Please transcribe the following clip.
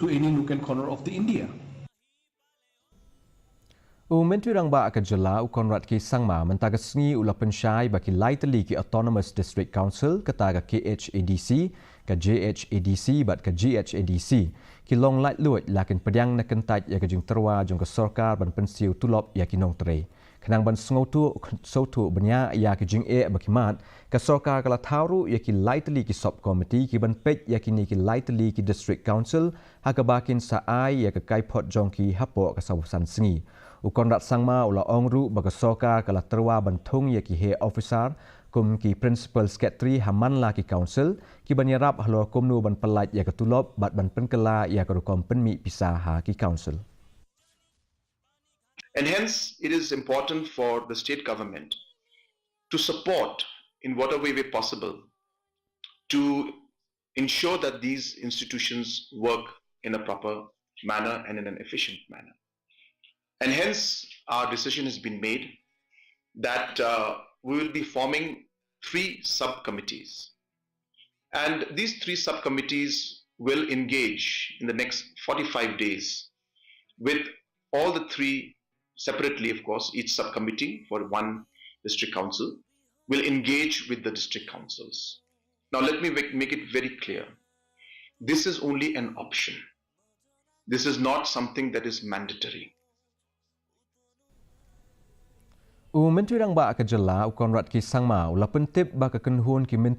to any nook and corner of the India. Menteri ba ke jela Konrad ki sangma mentagasngi ula pensyai bagi Laitluid ki Autonomous District Council kata ke KHADC ke JHADC bat ke GHADC ki long Laitluid lakin Pdiang na Kyntait ya ke Jingtyrwa Jong ke Sorkar ban Pynsiew tulop ya ki nong tere kenang ban sautu benya ya ki Jing bagi mat ke Sorkar kala tauru ya ki Laitluid ki sub committee ki ban pej ya ki ni ki Laitluid ki District Council ha ke bakin saai ya ke kaipot Jong ki hapo ke sabusan sengi Konrad sangma ula ongru bagi Sorkar kala terwa bantung ya ki he officer kum ki principal secretary haman la ki council ki ban Iarap halo kumnu ban pelaj ya ke tulop bat ban penkela ya ke rukom penmi pisah ha ki council. And hence it is important for the state government to support in whatever way possible to ensure that these institutions work in a proper manner and in an efficient manner. And hence, our decision has been made that we will be forming 3 subcommittees. And these 3 subcommittees will engage in the next 45 days with all the 3 separately, of course. Each subcommittee for one district council will engage with the district councils. Now, let me make it very clear. This is only an option. This is not something that is mandatory. Menteri ba ke jela Konrad ki sangma ula pentip ba ke kenhun ki